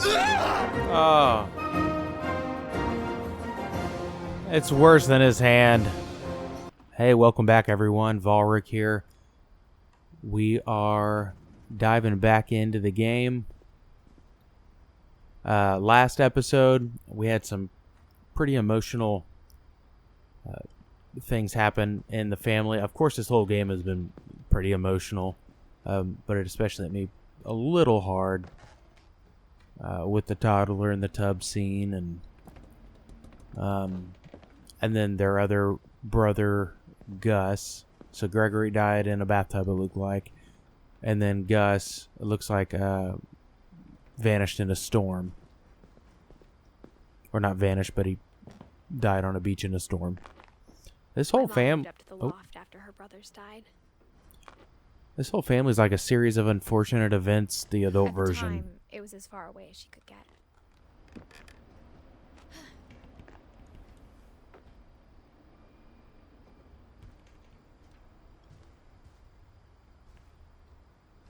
Oh. It's worse than his hand. Hey, welcome back, everyone. Volrych here. We are diving back into the game. Last episode, we had some pretty emotional things happen in the family. Of course, this whole game has been pretty emotional, but it especially hit me a little hard with the toddler in the tub scene, and then their other brother, Gus. So Gregory died in a bathtub, it looked like. And then Gus, it looks like, vanished in a storm. Or not vanished, but he died on a beach in a storm. This whole family up to the loft after her brothers died. This whole family is like a series of unfortunate events, the adult version. At the time, it was as far away as she could get.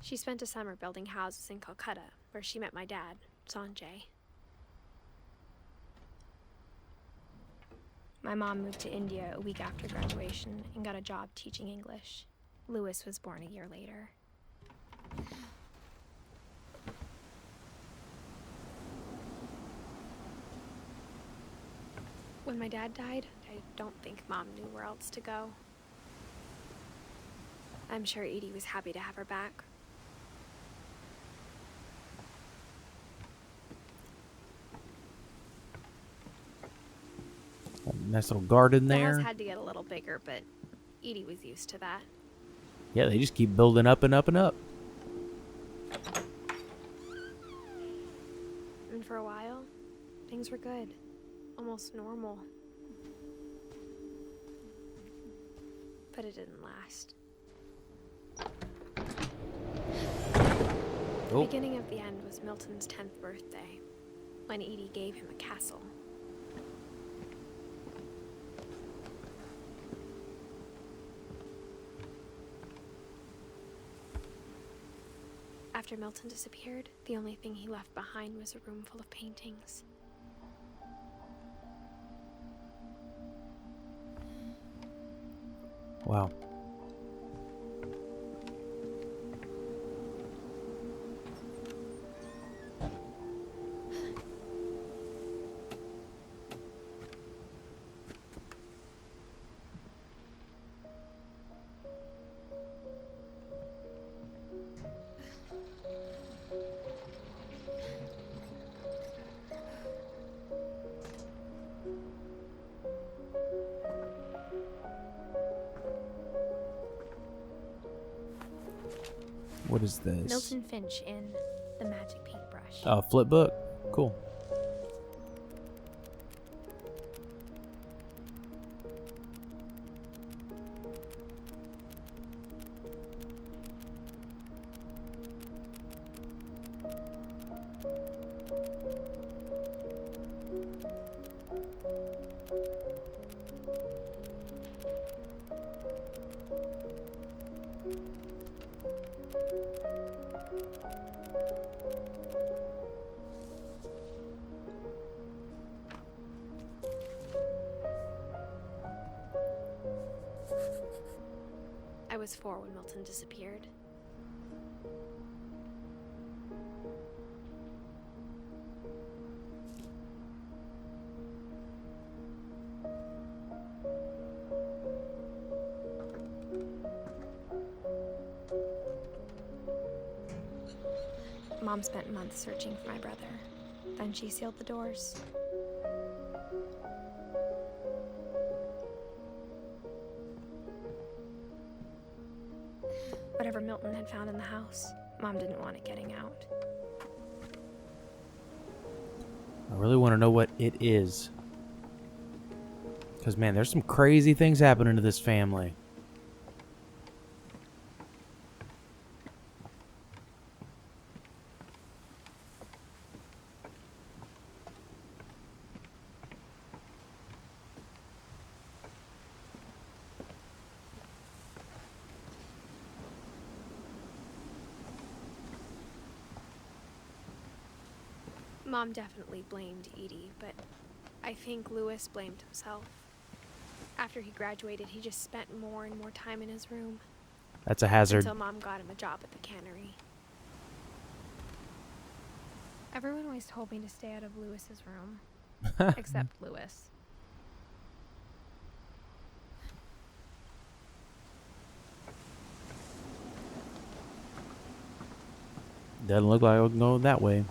She spent a summer building houses in Calcutta, where she met my dad, Sanjay. My mom moved to India a week after graduation and got a job teaching English. Louis was born a year later. When my dad died, I don't think Mom knew where else to go. I'm sure Edie was happy to have her back. Nice little garden there. The house had to get a little bigger, but Edie was used to that. Yeah, they just keep building up and up and up. And for a while, things were good. Almost normal. But it didn't last. The beginning of the end was Milton's 10th birthday, when Edie gave him a castle. After Milton disappeared, the only thing he left behind was a room full of paintings. Wow. What is this? Milton Finch in The Magic Paintbrush. Oh, flip book. Cool. I was 4 when Milton disappeared. Mom spent months searching for my brother. Then she sealed the doors. Whatever Milton had found in the house, Mom didn't want it getting out. I really want to know what it is. Because, man, there's some crazy things happening to this family. Mom definitely blamed Edie, but I think Lewis blamed himself. After he graduated, he just spent more and more time in his room. That's a hazard. Until Mom got him a job at the cannery. Everyone always told me to stay out of Lewis's room. Except Lewis. Doesn't look like I'll go that way.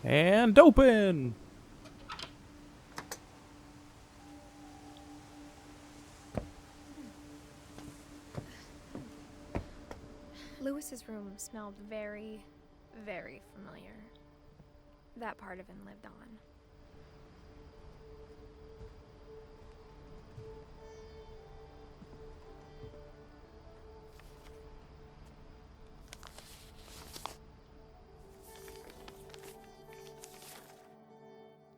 And open! Lewis's room smelled very, very familiar. That part of him lived on.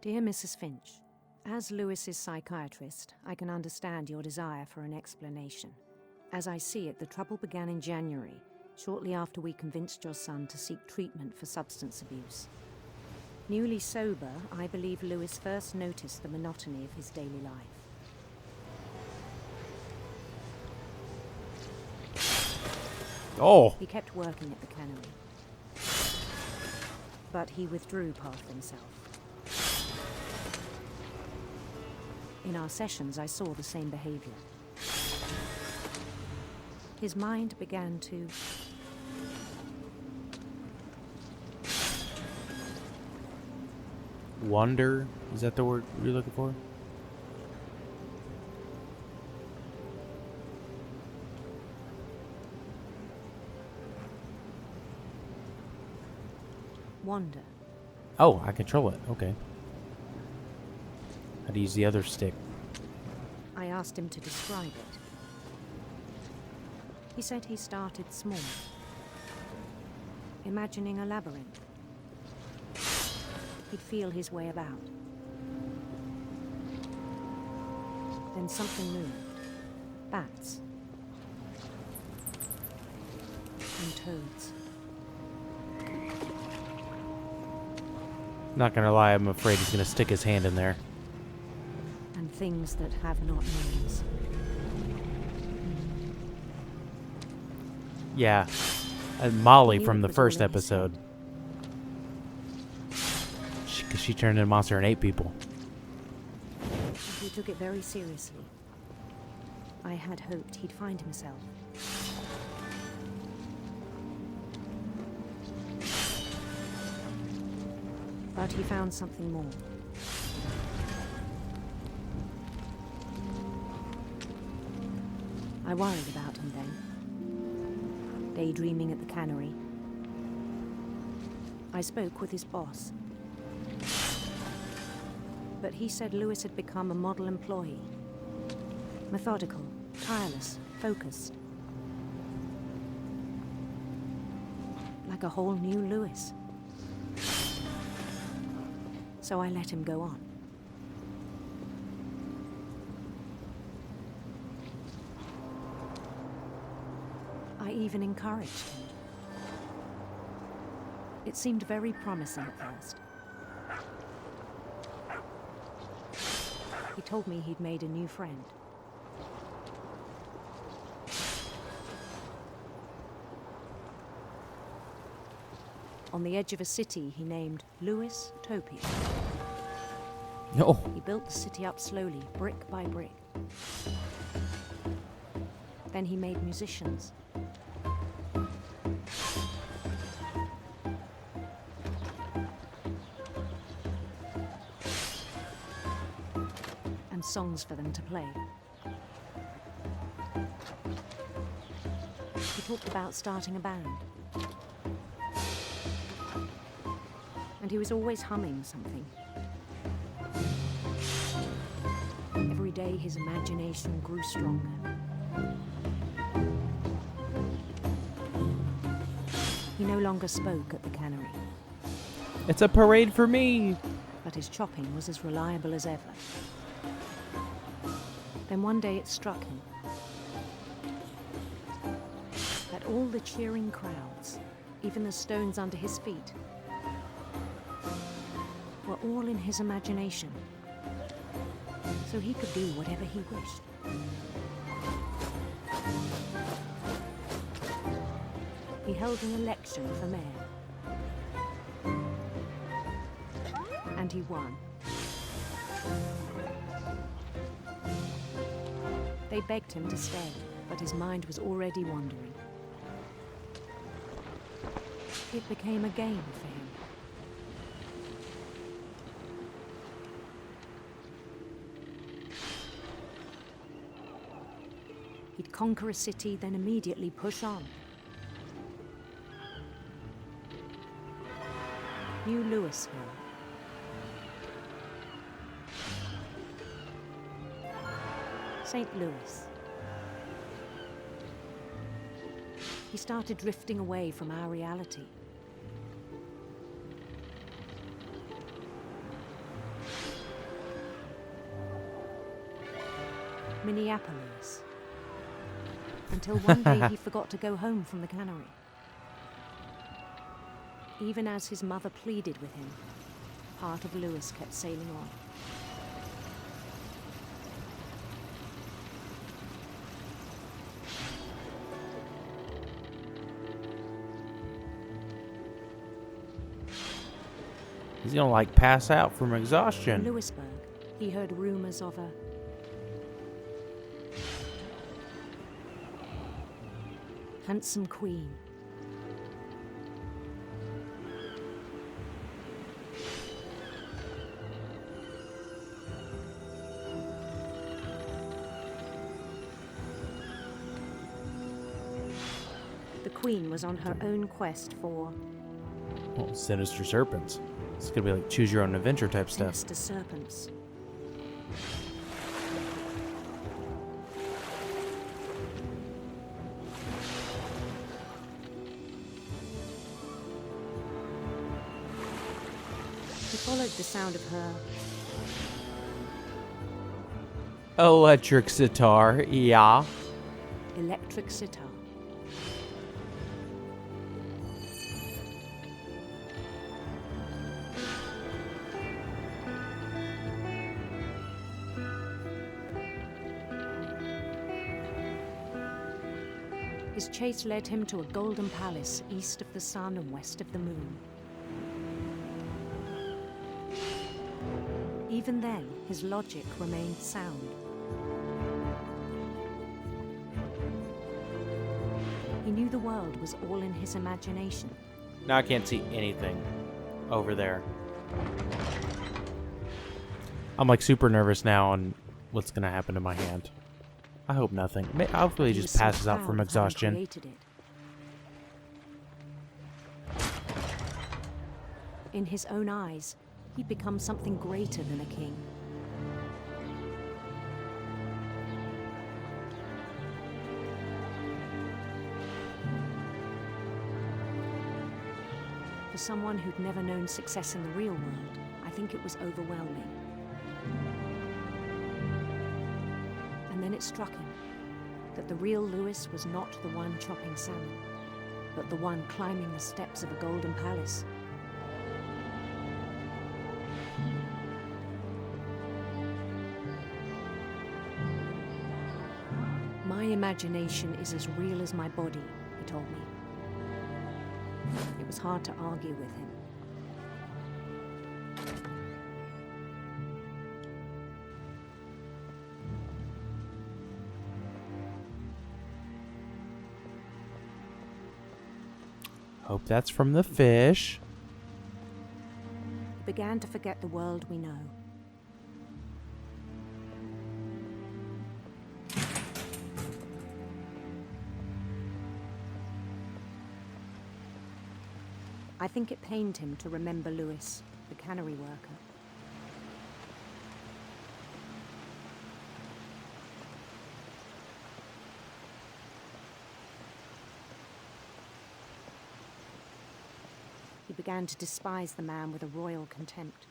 Dear Mrs. Finch, as Lewis's psychiatrist, I can understand your desire for an explanation. As I see it, the trouble began in January, shortly after we convinced your son to seek treatment for substance abuse. Newly sober, I believe Lewis first noticed the monotony of his daily life. Oh! He kept working at the cannery, but he withdrew part of himself. In our sessions, I saw the same behavior. His mind began to wander? Is that the word you're looking for? wander. Oh, I control it. Okay. How to use the other stick? I asked him to describe it. He said he started small, imagining a labyrinth. He'd feel his way about. Then something moved. Bats. And toads. Not gonna lie, I'm afraid he's gonna stick his hand in there. And things that have not names. Yeah. Molly I knew from it the was first all in his episode. Because she turned into a monster and ate people. And he took it very seriously. I had hoped he'd find himself. But he found something more. I worried about him then. Daydreaming at the cannery. I spoke with his boss. But he said Lewis had become a model employee. Methodical, tireless, focused. Like a whole new Lewis. So I let him go on. I even encouraged him. It seemed very promising at first. He told me he'd made a new friend. On the edge of a city he named Lewis Topia. Oh. He built the city up slowly, brick by brick. Then he made musicians. And songs for them to play. He talked about starting a band. And he was always humming something. Every day his imagination grew stronger. He no longer spoke at the cannery. It's a parade for me! But his chopping was as reliable as ever. Then one day it struck him that all the cheering crowds, even the stones under his feet, were all in his imagination, so he could do whatever he wished. He held an election for mayor, and he won. They begged him to stay, but his mind was already wandering. It became a game for him. He'd conquer a city, then immediately push on. New Louisville. St. Louis. He started drifting away from our reality. Minneapolis. Until one day he forgot to go home from the cannery. Even as his mother pleaded with him, part of Louis kept sailing on. He's gonna like pass out from In exhaustion. Louisburg, he heard rumors of a handsome queen. The queen was on her own quest for Oh, sinister serpents. It's gonna be like choose your own adventure type stuff. sinister serpents. He followed the sound of her Electric sitar, yeah. electric sitar. His chase led him to a golden palace east of the sun and west of the moon. Even then, his logic remained sound. He knew the world was all in his imagination. Now I can't see anything over there. I'm like super nervous now on what's gonna happen to my hand. I hope nothing. Hopefully he He just was so passes out proud from of having exhaustion. created it. In his own eyes, he'd become something greater than a king. For someone who'd never known success in the real world, I think it was overwhelming. And then it struck him that the real Louis was not the one chopping salmon, but the one climbing the steps of a golden palace. My imagination is as real as my body, he told me. It was hard to argue with him. Hope that's from the fish. He began to forget the world we know. I think it pained him to remember Louis, the cannery worker. He began to despise the man with a royal contempt.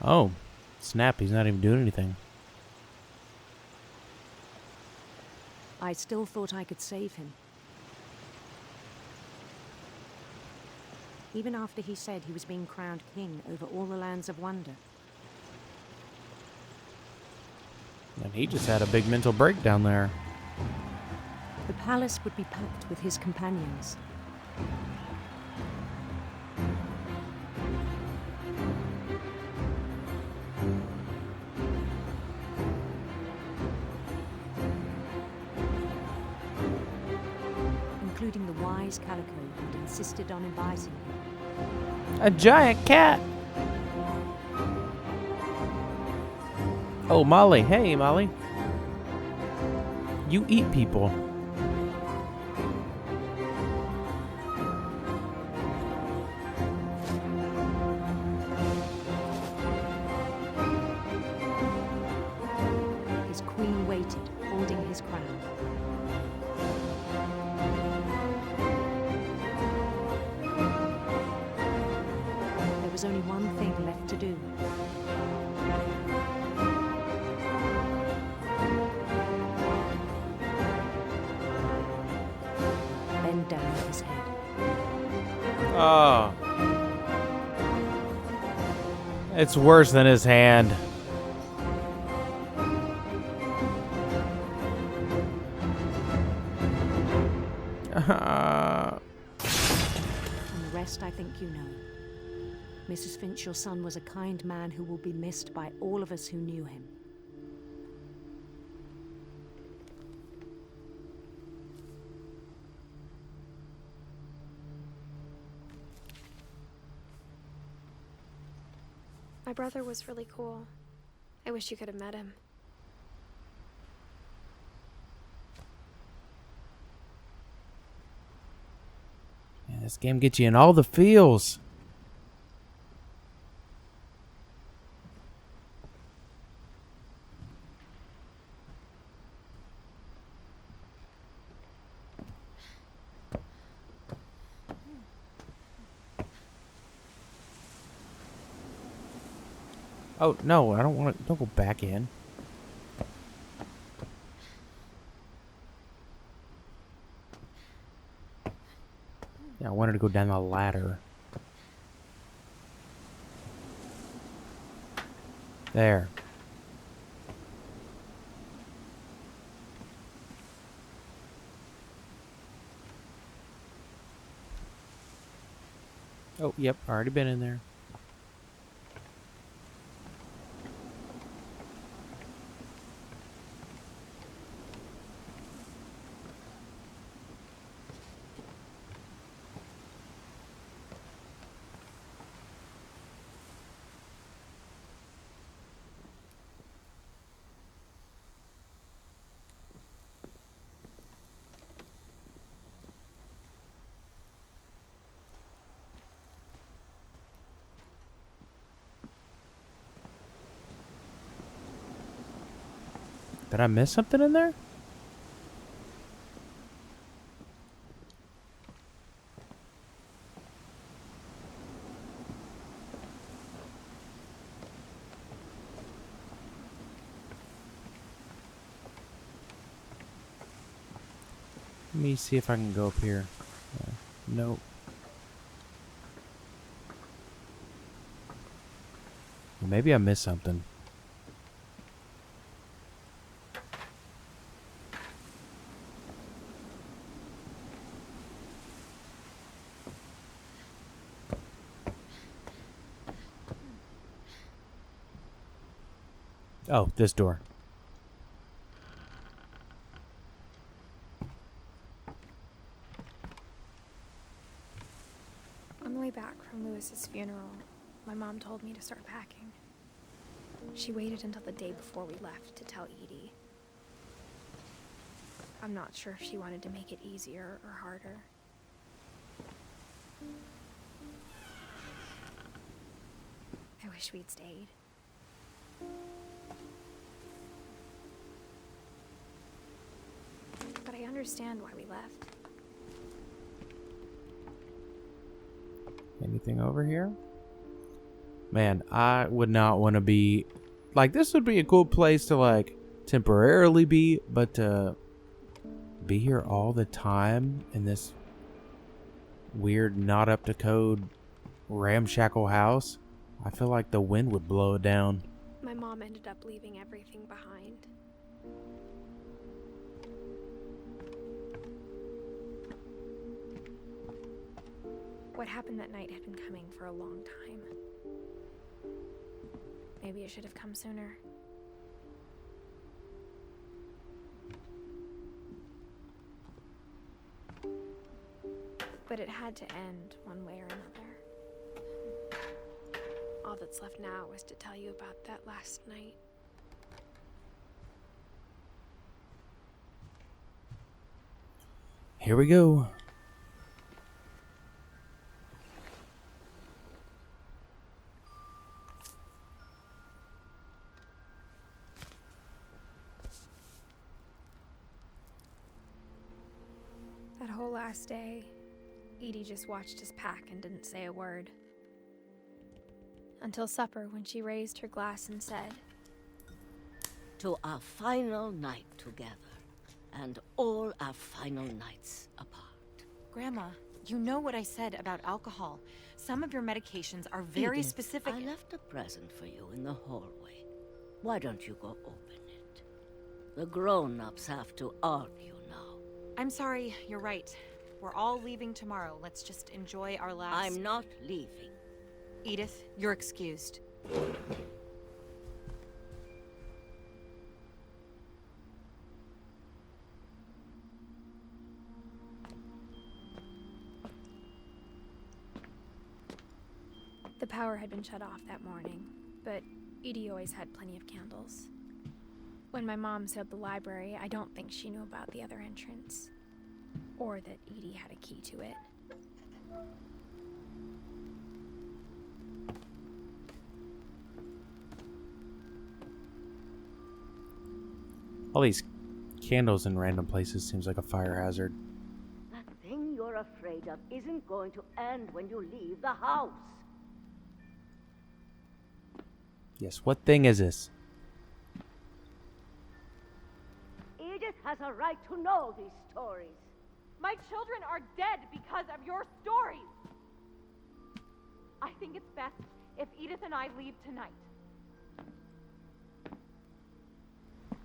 Oh, snap, he's not even doing anything. I still thought I could save him. Even after he said he was being crowned king over all the lands of wonder. And he just had a big mental breakdown there. The palace would be packed with his companions. Including the wise Calico who'd insisted on inviting him. A giant cat! Oh, Molly. Hey, Molly. You eat people. His queen waited, holding his crown. There was only one thing left to do. Bend down his head. Oh. It's worse than his hand. And the rest I think you know. Mrs. Finch, your son was a kind man who will be missed by all of us who knew him. My brother was really cool. I wish you could have met him. Man, this game gets you in all the feels. Oh, no, I don't want to. Don't go back in. Yeah, I wanted to go down the ladder. There. Oh, yep, already been in there. Did I miss something in there? Let me see if I can go up here. Nope. Maybe I missed something. Oh, this door. On the way back from Lewis's funeral, my mom told me to start packing. She waited until the day before we left to tell Edie. I'm not sure if she wanted to make it easier or harder. I wish we'd stayed. But I understand why we left. Anything over here? Man, I would not want to be... Like, this would be a cool place to, like, temporarily be, but to be here all the time in this weird, not up to code, ramshackle house, I feel like the wind would blow it down. My mom ended up leaving everything behind. What happened that night had been coming for a long time. Maybe it should have come sooner. But it had to end one way or another. All that's left now is to tell you about that last night. Here we go. That whole last day, Edie just watched us pack and didn't say a word. Until supper, when she raised her glass and said, "To our final night together, and all our final nights apart." Grandma, you know what I said about alcohol. Some of your medications are very Edith, specific. I left a present for you in the hallway. Why don't you go open it? The grown-ups have to argue now. I'm sorry, you're right. We're all leaving tomorrow. Let's just enjoy our last... I'm not leaving. Edith, you're excused. the power had been shut off that morning, but Edie always had plenty of candles. When my mom sealed the library, I don't think she knew about the other entrance, or that Edie had a key to it. All these candles in random places seems like a fire hazard. That thing you're afraid of isn't going to end when you leave the house. Yes, what thing is this? Edith has a right to know these stories. My children are dead because of your stories. I think it's best if Edith and I leave tonight.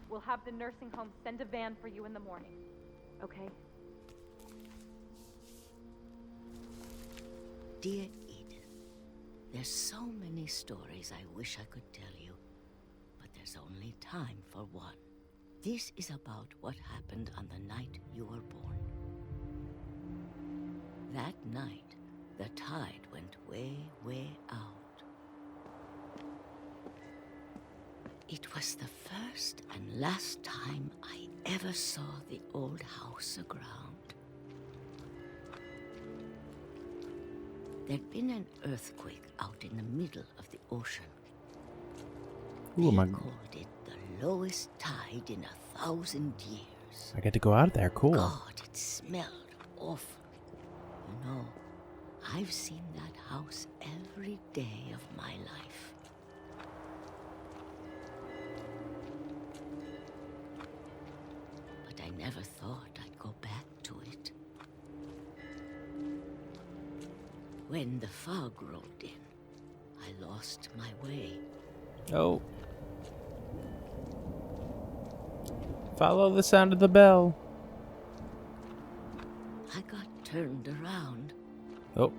We'll have the nursing home send a van for you in the morning, okay? Dear Edith, there's so many stories I wish I could tell you, but there's only time for one. This is about what happened on the night you were born. That night, the tide went way, way out. It was the first and last time I ever saw the old house aground. There'd been an earthquake out in the middle of the ocean. Ooh, They called it the lowest tide in 1,000 years. I get to go out there. Cool. God, it smelled awful. You know, I've seen that house every day of my life. But I never thought I'd go back to it. When the fog rolled in, I lost my way. Oh. Follow the sound of the bell. I got turned around. Oh.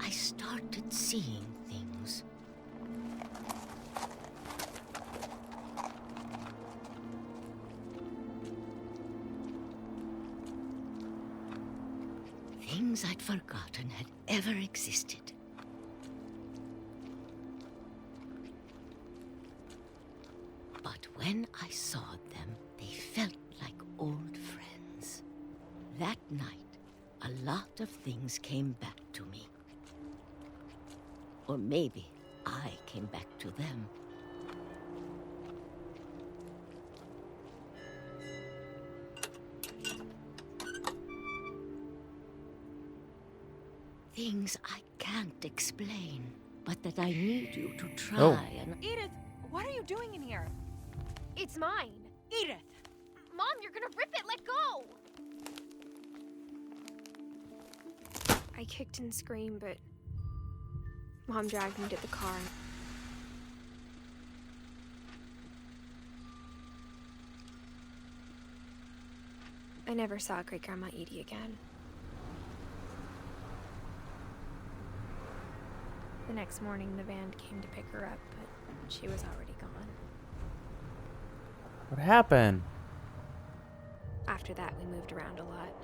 I started seeing things. Things I'd forgotten had ever existed. But when I saw them, they felt like old friends. That night, a lot of things came back to me. Or maybe I came back to them. Things I can't explain, but that I need you to try Oh. and... Edith, what are you doing in here? It's mine. Edith! Mom, you're gonna rip it. Let go. I kicked and screamed, but Mom dragged me to the car. I never saw Great-Grandma Edie again. The next morning, the van came to pick her up, but she was already gone. What happened? After that, we moved around a lot.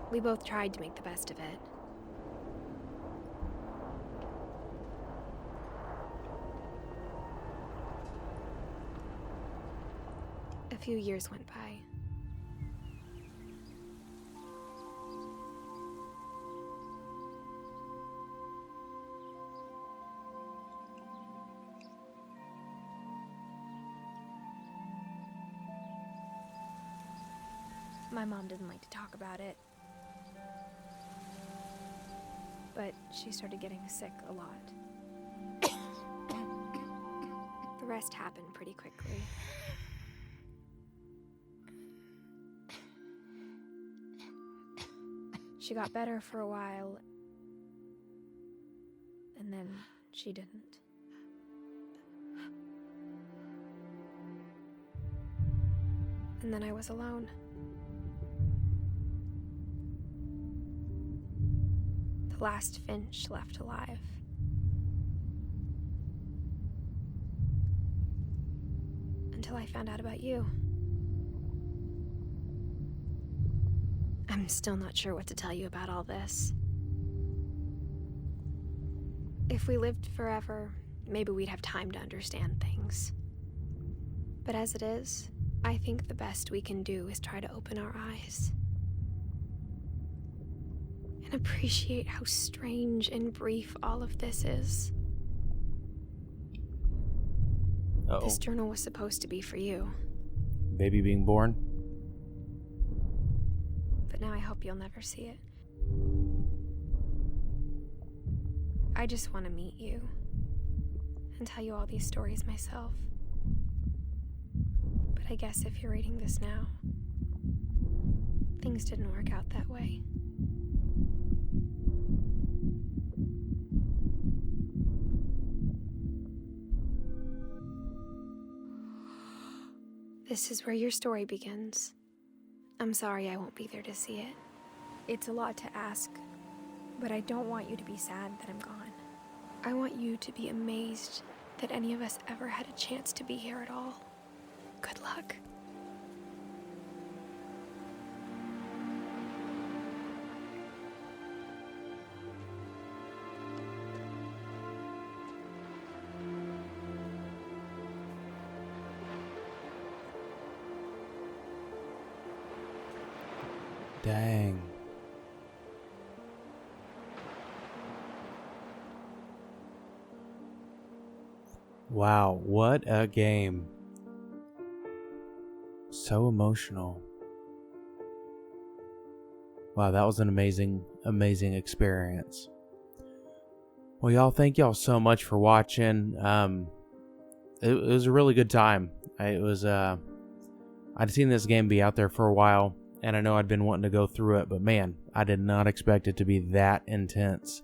We both tried to make the best of it. A few years went by. My mom didn't like to talk about it. But she started getting sick a lot. The rest happened pretty quickly. She got better for a while, and then she didn't. And then I was alone. The last Finch left alive. Until I found out about you. I'm still not sure what to tell you about all this. If we lived forever, maybe we'd have time to understand things. But as it is, I think the best we can do is try to open our eyes. And appreciate how strange and brief all of this is. Uh-oh. This journal was supposed to be for you. Baby being born? But now I hope you'll never see it. I just want to meet you and tell you all these stories myself. But I guess if you're reading this now, things didn't work out that way. This is where your story begins. I'm sorry I won't be there to see it. It's a lot to ask, but I don't want you to be sad that I'm gone. I want you to be amazed that any of us ever had a chance to be here at all. Good luck. Dang. Wow, what a game. So emotional. Wow, that was an amazing experience. Well, y'all, thank y'all so much for watching. It was a really good time. I'd seen this game be out there for a while, and I know I'd been wanting to go through it, but man, I did not expect it to be that intense.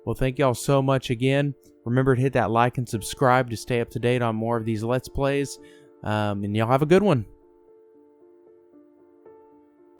Well, thank y'all so much again. Remember to hit that like and subscribe to stay up to date on more of these Let's Plays. And y'all have a good one.